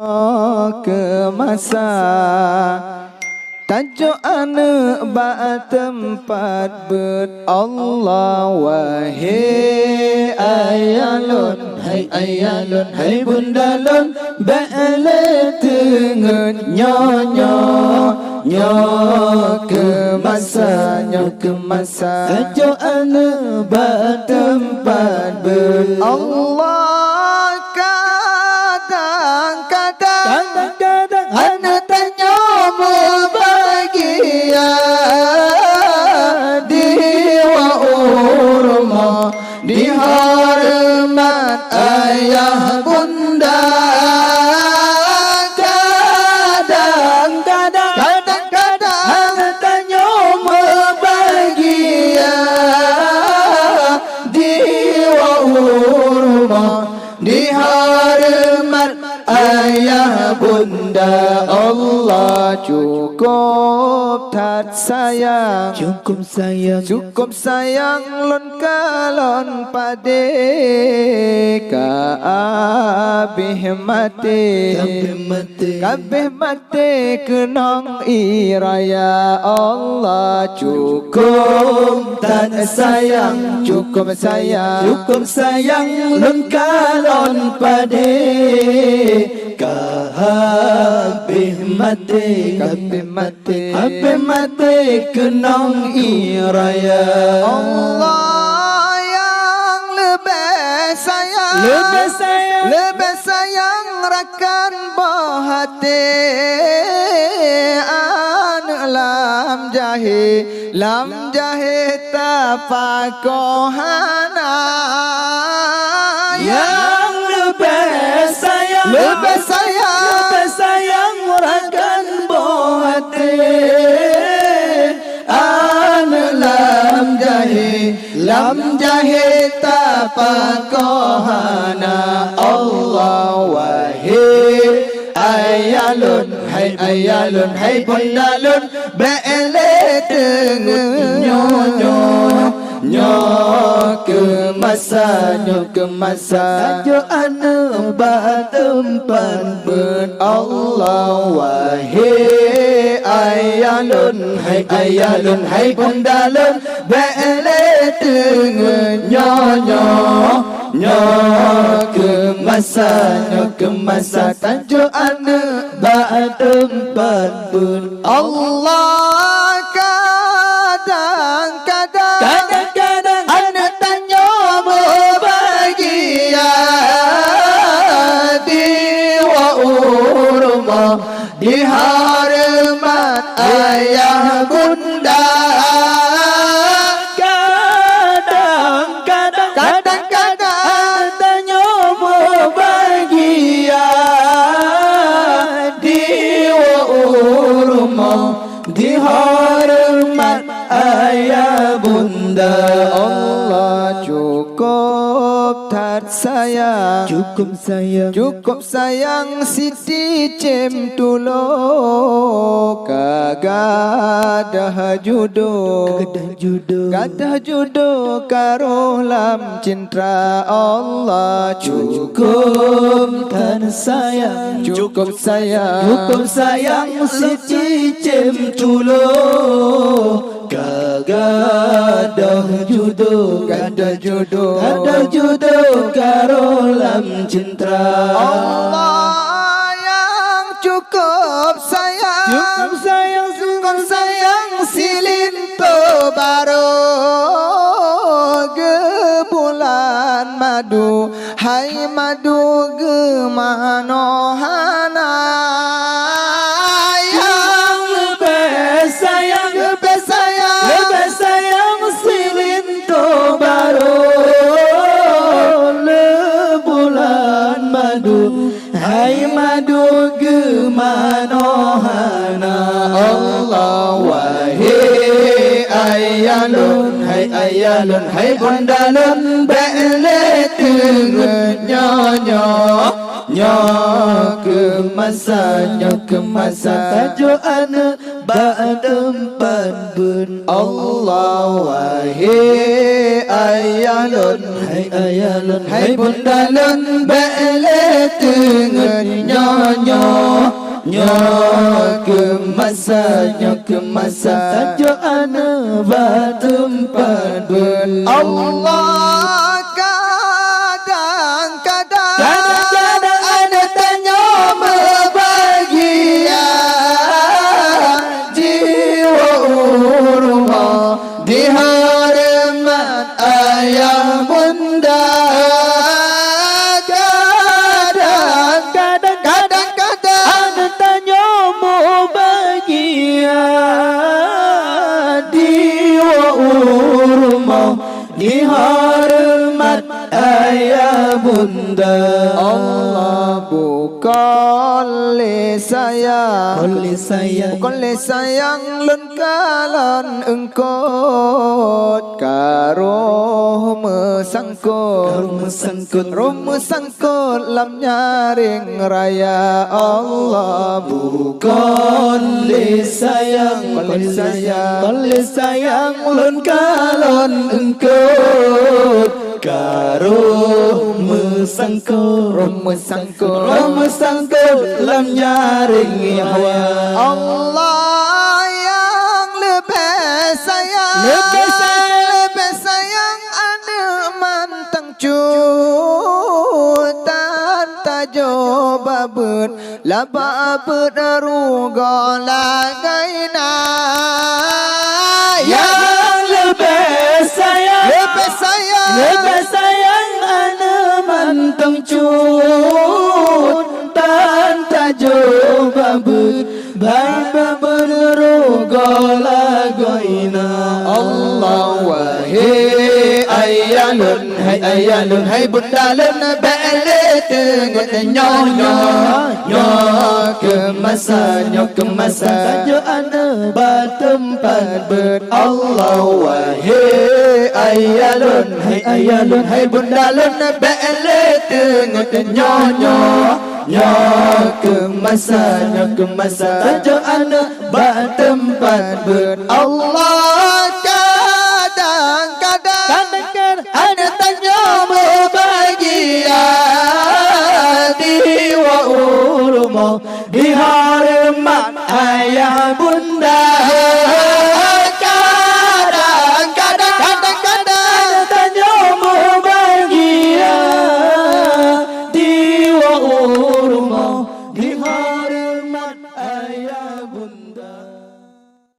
ke masa tajuk anak ba tempat ber Allah wahai ayalun hai bundalun ba'ala tengen nyo ke masa tajuk anak ba tempat ber Allah kadang-kadang anak tanya berbahagia di wa di hormat ayah bunda. Kadang-kadang anak tanya berbahagia di wa di hormat ayah bunda. Allah cukup tat sayang, cukup sayang lon kalon pade ka abih mate kenong iraya. Allah cukup tat sayang, cukup sayang lon kalon pade kabeh mate kenong iraya. Allah yang lebih sayang rakan bahate an lam jahe tapakohana yang lebih sayang rakan bohate an lam jahe tapakohana. Allah wahai ayalun hai bundalun ba'ala tengen nyo ke masa tajuk anak ba tempat ber Allah wahai ayalun hai bundalun ba'ala tengen nyo ke masa tajuk anak ba tempat ber Allah. Kadang-kadang anak tanya berbahagia di wa di hormat ayah bunda. Kadang-kadang tanya berbahagia di wa di hormat ayah bunda. Allah cukup tat sayang, cukup sayang Siti Cem tulo kagadah judo karo lam cintra. Allah cukup tat sayang, cukup sayang Siti Cem tulo kagadah judo karo lam cintra. Allah yang cukup sayang silin to baro ge bulan madu hai madu ge manohana yang lebih sayang silin to baro le bulan madu hai madu ge manohana. Allah wahai ayalun hai bundalun ba'ala tengen nyo ke masa tajuk anak ba tempat ber Allah wahai ayalun hai ayalun hai bunda lun bele tengen nyo ke masa tajo ana ba tempat ber Allah kadang-kadang ada tanya membahagia jiwa rumah di haramat ayah bunda. Kadang-kadang ada tanya membahagia jiwa rumah di haramat ayah bunda. Allah bukan le sayang lun kalon engkau karo mesangkut lam nyaring raya. Allah bukan le sayang lun kalon engkau karo mesangkut lam nyaring hawa. Allah yang lebih sayang ada mantang cutan tajo babut laba beruga lagaina. Yang lebih sayang ana mantang cutan tajo babut beruga lagaina. Allah wahai ayalun hai bunda lun bele tengot nyo ke masa tajo ana ba tempat ber. Allah wahai ayalun hai bunda lun bele tengot nyo ke masa tajo ana ba tempat ber. Allah